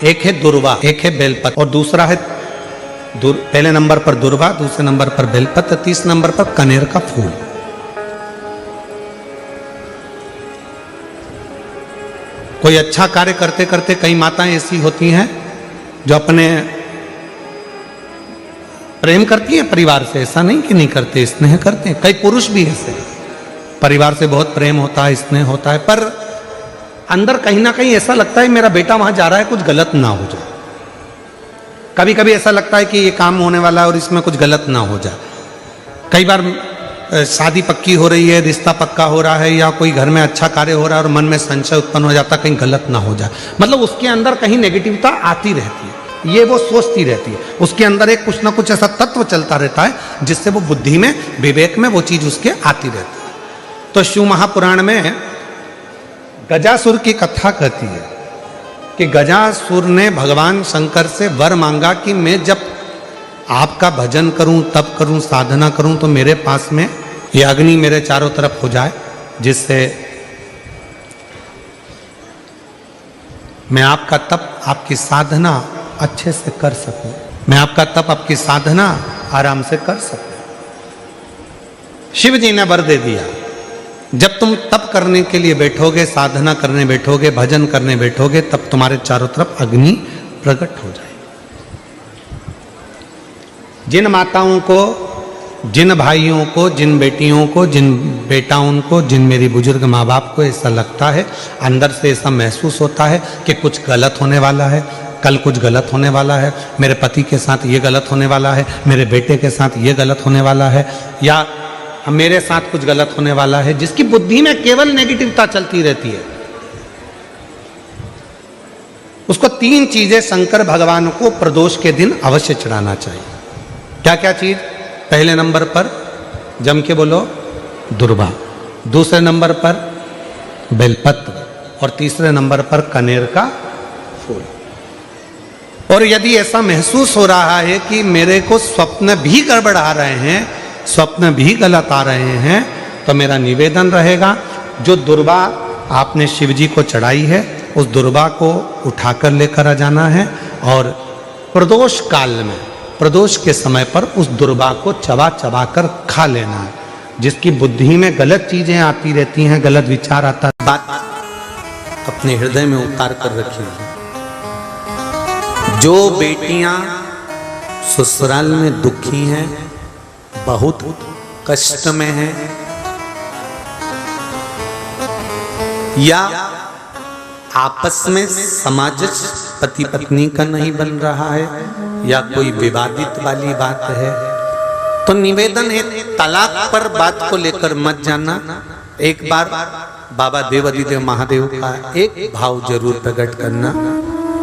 एक है दुर्वा, एक है बेलपत्र और दूसरा है पहले नंबर पर दुर्वा, दूसरे नंबर पर बेलपत्र, तीसरे नंबर पर कनेर का फूल। कोई अच्छा कार्य करते करते कई माताएं ऐसी होती हैं जो अपने प्रेम करती हैं परिवार से, ऐसा नहीं कि नहीं करते, स्नेह करते हैं। कई पुरुष भी ऐसे परिवार से बहुत प्रेम होता है, स्नेह होता है, पर अंदर कहीं ना कहीं ऐसा लगता है मेरा बेटा वहां जा रहा है, कुछ गलत ना हो जाए। कभी कभी ऐसा लगता है कि ये काम होने वाला है और इसमें कुछ गलत ना हो जाए। कई बार शादी पक्की हो रही है, रिश्ता पक्का हो रहा है, या कोई घर में अच्छा कार्य हो रहा है और मन में संशय उत्पन्न हो जाता, कहीं गलत ना हो जाए। मतलब उसके अंदर कहीं नेगेटिविटी आती रहती है, ये वो सोचती रहती है। उसके अंदर एक कुछ ना कुछ ऐसा तत्व चलता रहता है जिससे वो बुद्धि में, विवेक में वो चीज उसके आती रहती है। तो शिव महापुराण में गजासुर की कथा कहती है कि गजासुर ने भगवान शंकर से वर मांगा कि मैं जब आपका भजन करूं, तप करूं, साधना करूं, तो मेरे पास में ये अग्नि मेरे चारों तरफ हो जाए, जिससे मैं आपका तप, आपकी साधना अच्छे से कर सकूं, मैं आपका तप, आपकी साधना आराम से कर सकूं। शिव जी ने वर दे दिया, जब तुम तप करने के लिए बैठोगे, साधना करने बैठोगे, भजन करने बैठोगे, तब तुम्हारे चारों तरफ अग्नि प्रकट हो जाए। जिन माताओं को, जिन भाइयों को, जिन बेटियों को, जिन बेटाओं को, जिन मेरी बुजुर्ग माँ बाप को ऐसा लगता है, अंदर से ऐसा महसूस होता है कि कुछ गलत होने वाला है, कल कुछ गलत होने वाला है, मेरे पति के साथ ये गलत होने वाला है, मेरे बेटे के साथ ये गलत होने वाला है, या मेरे साथ कुछ गलत होने वाला है, जिसकी बुद्धि में केवल नेगेटिविटी चलती रहती है, उसको 3 चीजें शंकर भगवान को प्रदोष के दिन अवश्य चढ़ाना चाहिए। क्या क्या चीज? पहले नंबर पर जम के बोलो दुर्वा, दूसरे नंबर पर बेलपत्र और तीसरे नंबर पर कनेर का फूल। और यदि ऐसा महसूस हो रहा है कि मेरे को स्वप्न भी गड़बड़ा रहे हैं, स्वप्न भी गलत आ रहे हैं, तो मेरा निवेदन रहेगा, जो दुर्वा आपने शिव जी को चढ़ाई है, उस दुर्वा को उठाकर लेकर आ जाना है और प्रदोष काल में, प्रदोष के समय पर उस दुर्वा को चबा चबा कर खा लेना है। जिसकी बुद्धि में गलत चीजें आती रहती हैं, गलत विचार आता है, बात अपने हृदय में उतार कर रखिए। जो बेटियां ससुराल में दुखी हैं, बहुत कष्ट में है, या आपस में सामंजस्य पति पत्नी का नहीं बन रहा है, या कोई विवादित वाली बात है, तो निवेदन है तलाक पर बात को लेकर मत जाना। एक बार बाबा देवाधिदेव महादेव का एक भाव जरूर प्रकट करना,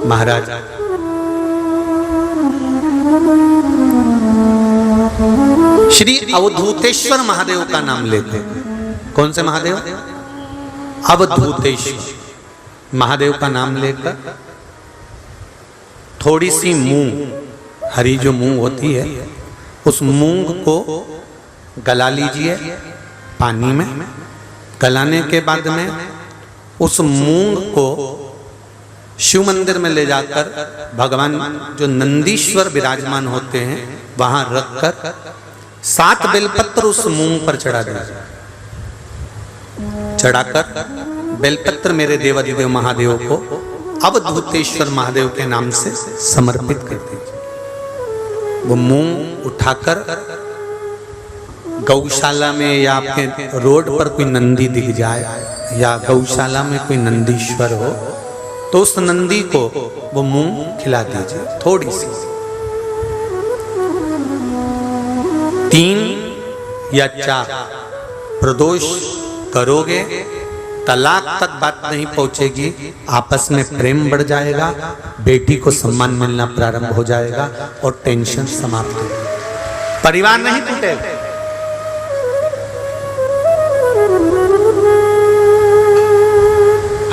महाराज श्री अवधूतेश्वर महादेव का नाम लेते। कौन से महादेव? अवधूतेश्वर महादेव का नाम लेकर थोड़ी सी मूंग, हरी जो मूंग होती है, उस मूंग को गला लीजिए पानी में। गलाने के बाद में उस मूंग को शिव मंदिर में ले जाकर भगवान जो नंदीश्वर विराजमान होते हैं वहां रखकर 7 बेलपत्र उस मूंग पर चढ़ा दीजिए। चढ़ाकर बेलपत्र मेरे देवाधिदेव महादेव को अवधूतेश्वर महादेव के नाम से समर्पित कर दीजिए। वो मूंग उठाकर गौशाला में, या आपके रोड पर कोई नंदी दिख जाए, या गौशाला में कोई नंदीश्वर हो, तो उस नंदी को वो मूंग खिला दीजिए थोड़ी सी। 3 या 4 प्रदोष करोगे, तलाक तक बात नहीं पहुंचेगी, आपस में प्रेम बढ़ जाएगा, बेटी को सम्मान मिलना प्रारंभ हो जाएगा और टेंशन समाप्त हो जाएगी, परिवार नहीं टूटेगा।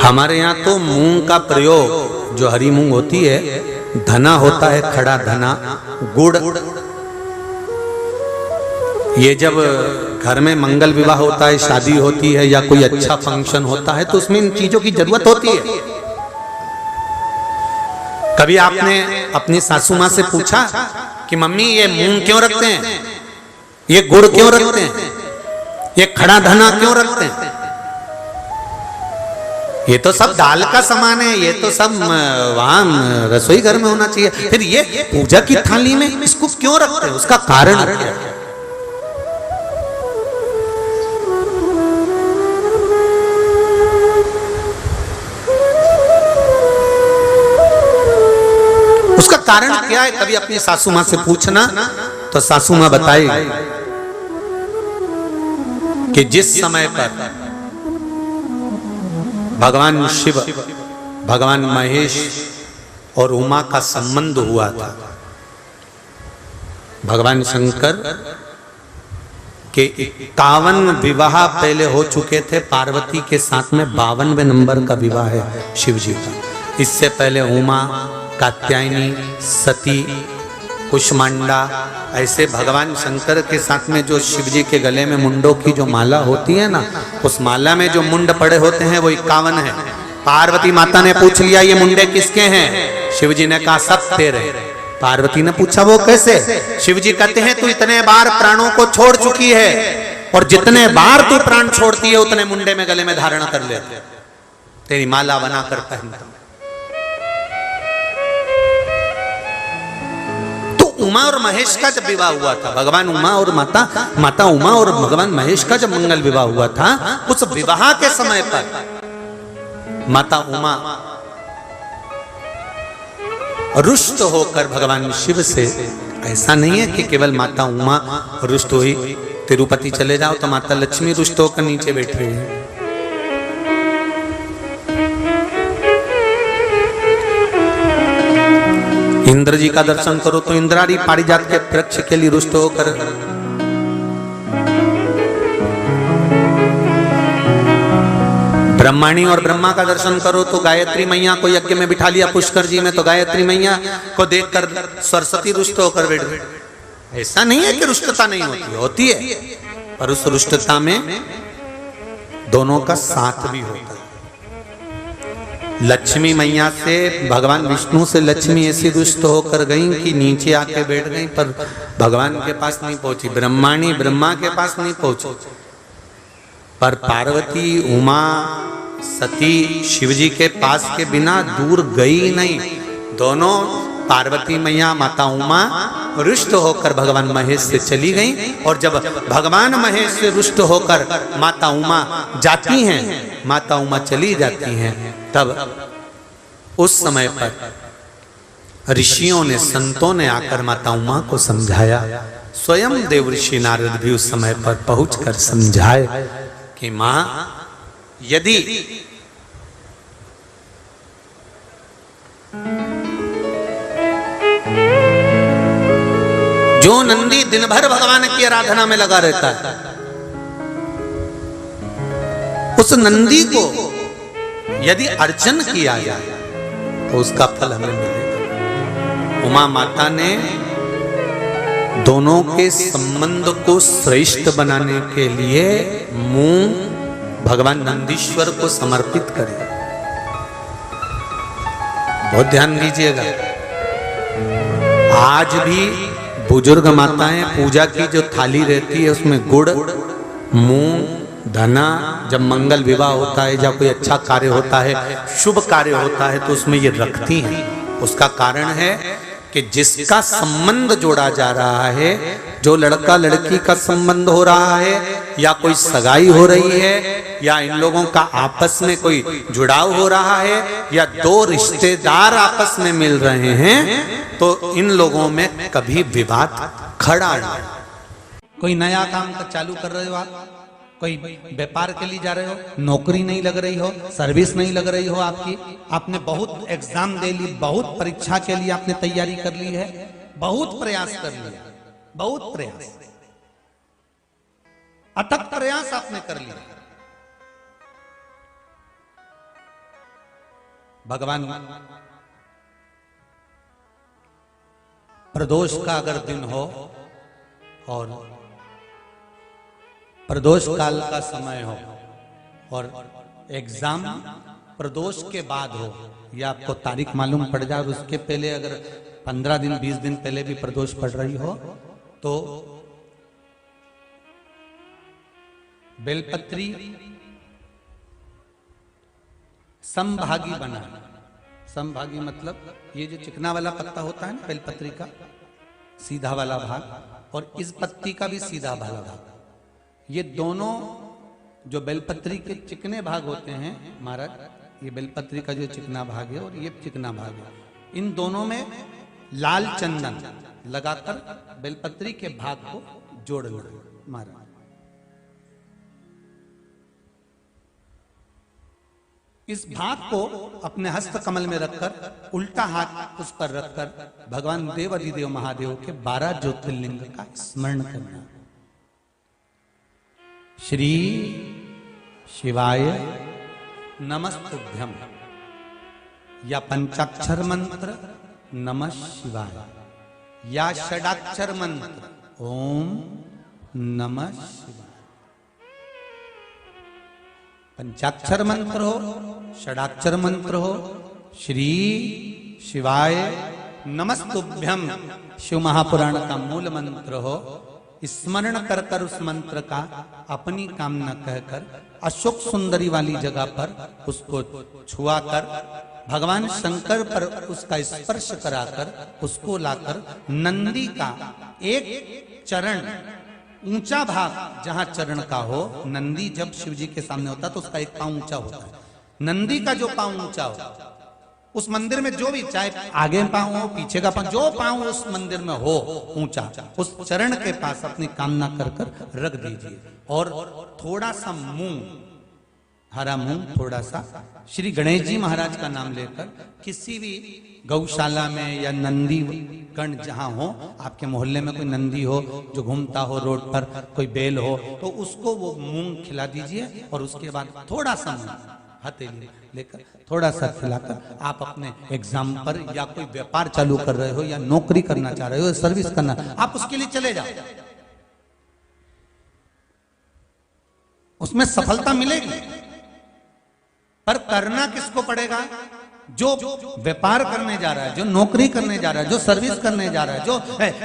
हमारे यहाँ तो मूंग का प्रयोग, जो हरी मूंग होती है, धना होता है, खड़ा धना, गुड़, ये जब घर में मंगल विवाह होता है, शादी होती है, या कोई अच्छा फंक्शन होता है, तो उसमें इन चीजों की जरूरत होती है। कभी आपने अपनी सासू माँ से पूछा कि मम्मी ये मूंग क्यों रखते हैं, ये गुड़ क्यों रखते हैं, ये खड़ा धना क्यों रखते हैं? ये तो सब दाल का सामान है, ये तो सब वहां रसोई घर में होना चाहिए। फिर ये पूजा की थाली में इसको क्यों रखते हैं, उसका कारण क्या है? उसका कारण क्या है? कभी अपनी सासू माँ से पूछना तो सासू माँ बताएगी कि जिस समय पर भगवान शिव, भगवान महेश और उमा का संबंध हुआ था, भगवान शंकर के 51 विवाह पहले हो चुके थे। पार्वती के साथ में 52वें नंबर का विवाह है शिव जी का। इससे पहले उमा, कात्यायनी, सती, कुष्मांडा, ऐसे भगवान शंकर के साथ में जो शिव जी के गले में मुंडों की जो माला होती है ना, उस माला में जो मुंड पड़े होते हैं वो 51 है। पार्वती माता ने पूछ लिया ये मुंडे किसके हैं? शिव जी ने कहा सब तेरे। पार्वती ने पूछा वो कैसे? शिव जी कहते हैं तू इतने बार प्राणों को छोड़ चुकी है और जितने बार तू प्राण छोड़ती है उतने मुंडे में गले में धारण कर लेते, तेरी माला बनाकर पहनता। उमा और महेश का जब विवाह हुआ था, भगवान उमा और माता उमा और भगवान महेश का जब मंगल विवाह हुआ था, उस विवाह के समय पर माता उमा रुष्ट होकर भगवान शिव से, ऐसा नहीं है कि केवल माता उमा रुष्ट हुई, तिरुपति चले जाओ तो माता लक्ष्मी रुष्ट होकर नीचे बैठ रही है। इंद्र जी का दर्शन करो तो इंद्रारी पारिजात के वृक्ष के लिए रुष्ट होकर, ब्रह्माणी और ब्रह्मा का दर्शन करो तो गायत्री मैया को यज्ञ में बिठा लिया पुष्कर जी में, तो गायत्री मैया को देखकर सरस्वती रुष्ट होकर बैठ गई। ऐसा नहीं है कि रुष्टता नहीं होती, होती है, पर उस रुष्टता में दोनों का साथ भी होता है। लक्ष्मी मैया से, भगवान विष्णु से लक्ष्मी ऐसी रुष्ट होकर गई कि नीचे आके बैठ गई, पर भगवान के पास नहीं पहुंची। ब्रह्माणी ब्रह्मा के पास नहीं पहुंची, पर पार्वती, उमा, सती शिवजी के पास के बिना दूर गई नहीं। दोनों, पार्वती मैया, माता उमा रुष्ट होकर भगवान महेश से चली गई, और जब भगवान महेश से रुष्ट होकर माता उमा जाती हैं, माता उमा चली जाती हैं, तब उस समय पर ऋषियों ने, संतों ने आकर माता उमा को समझाया। स्वयं देव ऋषि नारद भी उस समय पर पहुंचकर समझाए कि मां, यदि जो नंदी दिन भर भगवान की आराधना में लगा रहता है, उस नंदी को यदि अर्चन किया जाए तो उसका फल हमें मिलेगा। उमा माता ने दोनों के संबंध को श्रेष्ठ बनाने के लिए मुंह भगवान नंदीश्वर को समर्पित करे। बहुत ध्यान दीजिएगा, आज भी बुजुर्ग माताएं पूजा की जो थाली रहती है उसमें गुड़, मूंग, धना, जब मंगल विवाह होता है या कोई अच्छा कार्य होता है, शुभ कार्य होता है, तो उसमें ये रखती हैं। उसका कारण है कि जिसका संबंध जोड़ा जा रहा है, जो लड़का लड़की का संबंध हो रहा है, या कोई सगाई हो रही है, या इन लोगों का आपस में कोई जुड़ाव हो रहा है, या दो रिश्तेदार आपस में मिल रहे हैं, तो इन लोगों में कभी विवाद खड़ा नहीं। कोई नया काम का चालू कर रहे हो आप, कोई व्यापार के लिए जा रहे हो, नौकरी नहीं लग रही हो, सर्विस नहीं लग रही हो आपकी, आपने बहुत एग्जाम दे ली, बहुत परीक्षा के लिए आपने तैयारी कर ली है, बहुत प्रयास कर लिया, बहुत प्रयास, अथक प्रयास आपने कर लिया। भगवान प्रदोष का अगर दिन हो और प्रदोष काल का समय हो और एग्जाम प्रदोष के बाद हो, या आपको तारीख मालूम पड़ जाए और उसके पहले अगर 15 दिन 20 दिन पहले भी प्रदोष पड़ रही हो तो बेलपत्री समभागी बना। समभागी मतलब ये जो चिकना वाला पत्ता होता है ना बेलपत्री का, सीधा वाला भाग, और इस पत्ती का भी सीधा वाला भाग, ये दोनों जो बेलपत्री के चिकने भाग होते हैं महाराज, ये बेलपत्री का जो चिकना भाग है और ये चिकना भाग है, इन दोनों में लाल चंदन लगाकर बेलपत्री के भाग को जोड़ना महाराज। इस भाग को अपने हस्त कमल में रखकर उल्टा हाथ उस पर रखकर भगवान देवाधिदेव महादेव के 12 ज्योतिर्लिंग का स्मरण करना। श्री शिवाय नमस्तुभ्यम, या पंचाक्षर मंत्र नमः शिवाय, या षडाक्षर मंत्र ओम नमः शिवाय। पंचाक्षर मंत्र हो, षडाक्षर मंत्र हो, श्री शिवाय नमस्तुभ्यम शिव महापुराण का मूल मंत्र हो, स्मरण कर कर उस मंत्र का अपनी कामना कहकर अशोक सुंदरी वाली जगह पर उसको छुआ कर भगवान शंकर पर उसका स्पर्श कराकर उसको लाकर नंदी का एक चरण ऊंचा भाग जहां चरण का हो, नंदी जब शिव जी के सामने होता तो उसका एक पांव ऊंचा होता है, नंदी का जो पांव ऊंचा हो उस मंदिर में जो भी, चाहे आगे पांव हो पीछे का पांव, जो पांव उस मंदिर में हो ऊंचा, उस चरण के पास अपनी कामना कर कर रख दीजिए और थोड़ा सा मूंग, हरा मूंग थोड़ा सा, श्री गणेश जी महाराज का नाम लेकर किसी भी गौशाला में या नंदी गण जहां हो, आपके मोहल्ले में कोई नंदी हो जो घूमता हो रोड पर, कोई बैल हो, तो उसको वो मूंग खिला दीजिए और उसके बाद थोड़ा सा मूंग हथेली लेकर थोड़ा सा खिलाकर आप अपने एग्जाम पर या कोई व्यापार चालू कर रहे हो या नौकरी करना चाह रहे हो, सर्विस करना, आप उसके लिए चले जाओ, उसमें सफलता मिलेगी। पर करना किसको पड़ेगा? जो व्यापार करने जा रहा है, जो नौकरी करने जा रहा है, जो सर्विस करने जा रहा है, जो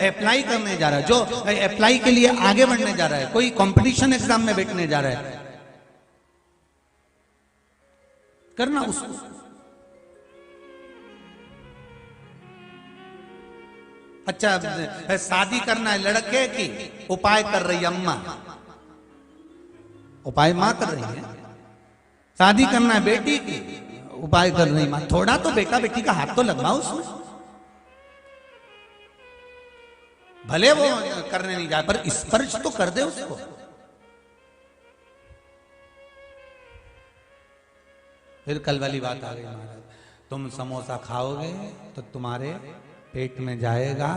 अप्लाई करने जा रहा है, जो अप्लाई के लिए आगे बढ़ने जा रहा है, कोई कंपटीशन एग्जाम में बैठने जा रहा है, करना उसको। अच्छा, शादी करना है लड़के की, उपाय कर रही अम्मा, उपाय मां कर रही है। शादी करना है बेटी की, उपाय कर रही मां। थोड़ा तो बेटा बेटी का हाथ तो लगवाओ उसमें, भले वो करने नहीं जाए पर स्पर्श तो कर दे उसको। फिर कल वाली बात आ गई महाराज, तुम समोसा खाओगे तो तुम्हारे पेट में जाएगा,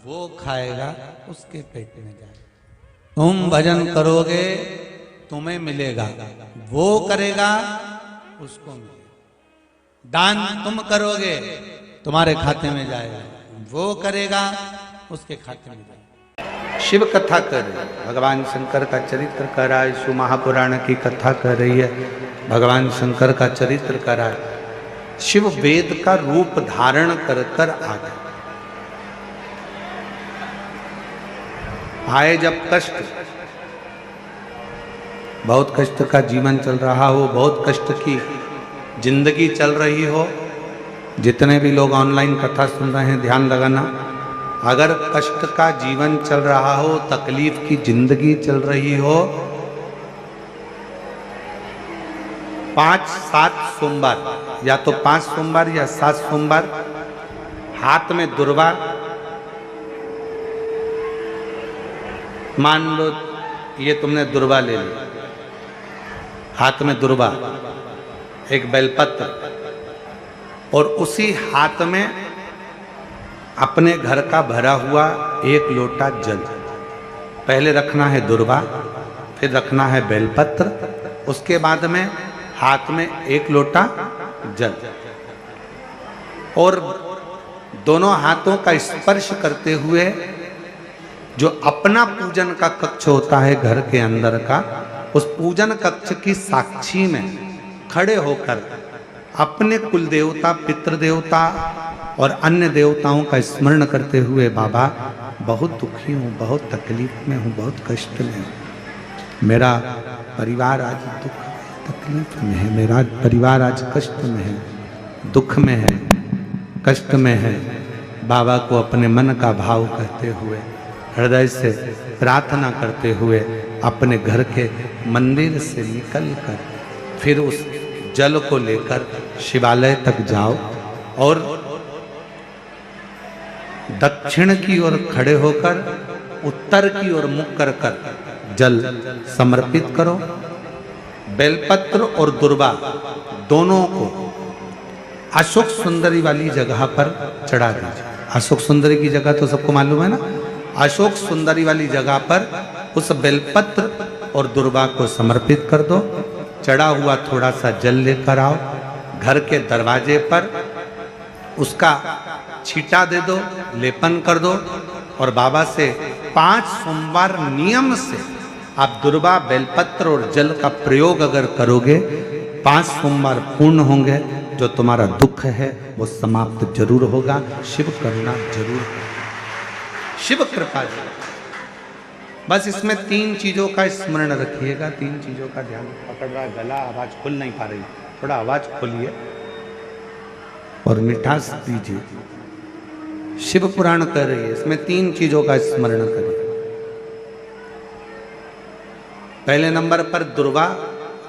वो खाएगा उसके पेट में जाएगा। तुम भजन करोगे तुम्हें मिलेगा, वो करेगा उसको मिलेगा। दान तुम करोगे तुम्हारे खाते में जाएगा, वो करेगा उसके खाते में जाएगा। शिव कथा कर रही है, भगवान शंकर का चरित्र कर रहा है, शिव महापुराण की कथा कर रही है, भगवान शंकर का चरित्र कर रहा है। शिव वेद का रूप धारण कर कर आ गए। आए जब कष्ट, बहुत कष्ट का जीवन चल रहा हो, बहुत कष्ट की जिंदगी चल रही हो, जितने भी लोग ऑनलाइन कथा सुन रहे हैं ध्यान लगाना, अगर कष्ट का जीवन चल रहा हो, तकलीफ की जिंदगी चल रही हो, 5-7 सोमवार, या तो 5 सोमवार या 7 सोमवार, हाथ में दुर्वा, मान लो ये तुमने दुर्वा ले ली, हाथ में दुर्वा, एक बेलपत्र, और उसी हाथ में अपने घर का भरा हुआ 1 लोटा जल। पहले रखना है दुर्वा, फिर रखना है बेलपत्र, उसके बाद में हाथ में 1 लोटा जल, और दोनों हाथों का स्पर्श करते हुए जो अपना पूजन का कक्ष होता है घर के अंदर का, उस पूजन कक्ष की साक्षी में खड़े होकर अपने कुल देवता, पितृ देवता और अन्य देवताओं का स्मरण करते हुए, बाबा बहुत दुखी हूँ, बहुत तकलीफ में हूँ, बहुत कष्ट में हूँ, मेरा परिवार आज दुख तकलीफ में है, मेरा परिवार आज कष्ट में है, दुख में है, कष्ट में है। बाबा को अपने मन का भाव कहते हुए, हृदय से प्रार्थना करते हुए अपने घर के मंदिर से निकलकर फिर उस जल को लेकर शिवालय तक जाओ और दक्षिण की ओर खड़े होकर उत्तर की ओर मुख कर कर जल समर्पित करो। बेलपत्र और दुर्वा दोनों को अशोक सुंदरी वाली जगह पर चढ़ा दीजिए। अशोक सुंदरी की जगह तो सबको मालूम है ना। अशोक सुंदरी वाली जगह पर उस बेलपत्र और दुर्वा को समर्पित कर दो। चढ़ा हुआ थोड़ा सा जल लेकर आओ, घर के दरवाजे पर उसका छींटा दे दो, लेपन कर दो और बाबा से 5 सोमवार नियम से आप दुर्वा, बेलपत्र और जल का प्रयोग अगर करोगे, 5 सोमवार पूर्ण होंगे। जो तुम्हारा दुख है वो समाप्त जरूर होगा। शिव करुणा जरूर, शिव कृपा जरूर। बस इसमें 3 चीजों का स्मरण रखिएगा, 3 चीजों का ध्यान। पकड़ रहा गला, आवाज खुल नहीं पा रही, थोड़ा आवाज खोलिए और मिठास दीजिए। शिव पुराण कर रही है, इसमें 3 चीजों का स्मरण करिए। पहले नंबर पर दुर्वा,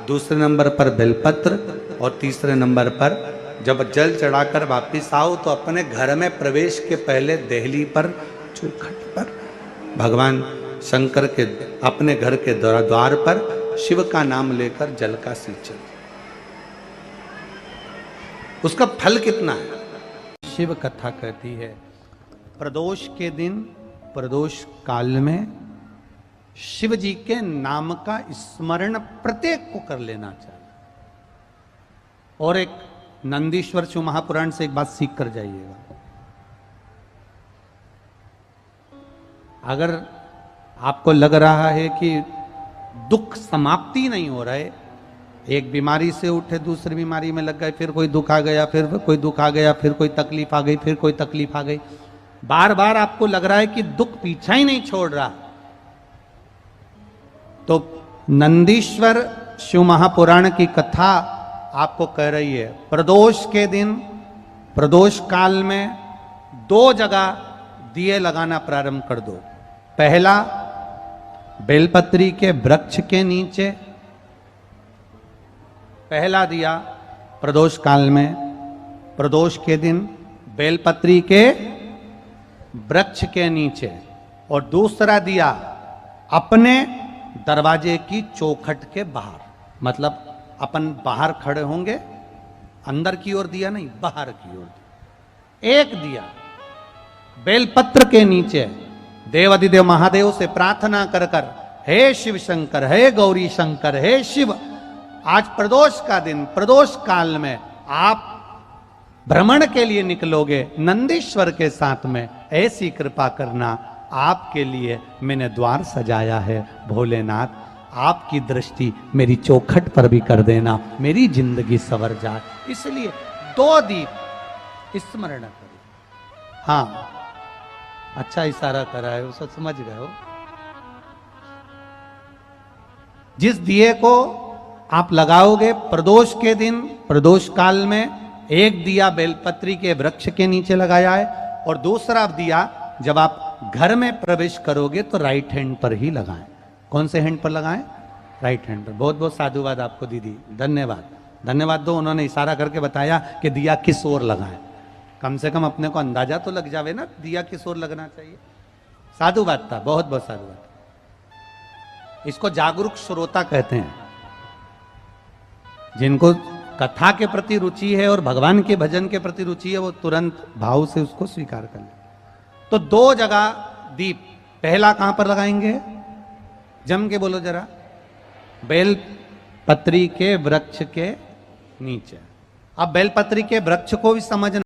दूसरे नंबर पर बेलपत्र और तीसरे नंबर पर जब जल चढ़ाकर वापिस आओ तो अपने घर में प्रवेश के पहले देहली पर, चौखट पर भगवान शंकर के अपने घर के द्वार पर शिव का नाम लेकर जल का सिंचन। उसका फल कितना है? शिव कथा कहती है प्रदोष के दिन, प्रदोष काल में शिव जी के नाम का स्मरण प्रत्येक को कर लेना चाहिए। और एक नंदीश्वर शिव महापुराण से एक बात सीख कर जाइएगा। अगर आपको लग रहा है कि दुख समाप्ति नहीं हो रहा है, एक बीमारी से उठे दूसरी बीमारी में लग गए, फिर कोई दुख आ गया, फिर कोई दुख आ गया, फिर कोई तकलीफ आ गई, फिर कोई तकलीफ आ गई, बार बार आपको लग रहा है कि दुख पीछा ही नहीं छोड़ रहा, तो नंदीश्वर शिव महापुराण की कथा आपको कह रही है प्रदोष के दिन, प्रदोष काल में 2 जगह दिए लगाना प्रारंभ कर दो। पहला बेलपत्री के वृक्ष के नीचे, पहला दिया प्रदोष काल में, प्रदोष के दिन बेलपत्री के वृक्ष के नीचे, और दूसरा दिया अपने दरवाजे की चौखट के बाहर। मतलब अपन बाहर खड़े होंगे, अंदर की ओर दिया नहीं, बाहर की ओर। एक दिया बेलपत्र के नीचे देवाधिदेव महादेव से प्रार्थना कर कर, हे शिव शंकर, हे गौरी शंकर, हे शिव, आज प्रदोष का दिन, प्रदोष काल में आप भ्रमण के लिए निकलोगे नंदीश्वर के साथ में, ऐसी कृपा करना, आपके लिए मैंने द्वार सजाया है भोलेनाथ, आपकी दृष्टि मेरी चौखट पर भी कर देना, मेरी जिंदगी संवर जाए। इसलिए 2 दीप स्मरण करो। हाँ, अच्छा इशारा करा है, उसे समझ गए हो। जिस दिए को आप लगाओगे प्रदोष के दिन, प्रदोष काल में, एक दिया बेलपत्री के वृक्ष के नीचे लगाया है, और दूसरा दिया जब आप घर में प्रवेश करोगे तो राइट हैंड पर ही लगाएं। कौन से हैंड पर लगाएं? राइट हैंड पर। बहुत बहुत साधुवाद आपको दीदी, धन्यवाद, धन्यवाद दो। उन्होंने इशारा करके बताया कि दिया किस ओर लगाएं। कम से कम अपने को अंदाजा तो लग जावे ना दिया किस ओर लगना चाहिए। साधुवाद था, बहुत बहुत साधुवाद। इसको जागरूक श्रोता कहते हैं, जिनको कथा के प्रति रुचि है और भगवान के भजन के प्रति रुचि है, वो तुरंत भाव से उसको स्वीकार कर ले। तो 2 जगह दीप, पहला कहां पर लगाएंगे? जम के बोलो जरा। बेलपत्री के वृक्ष के नीचे। अब बेलपत्री के वृक्ष को भी समझना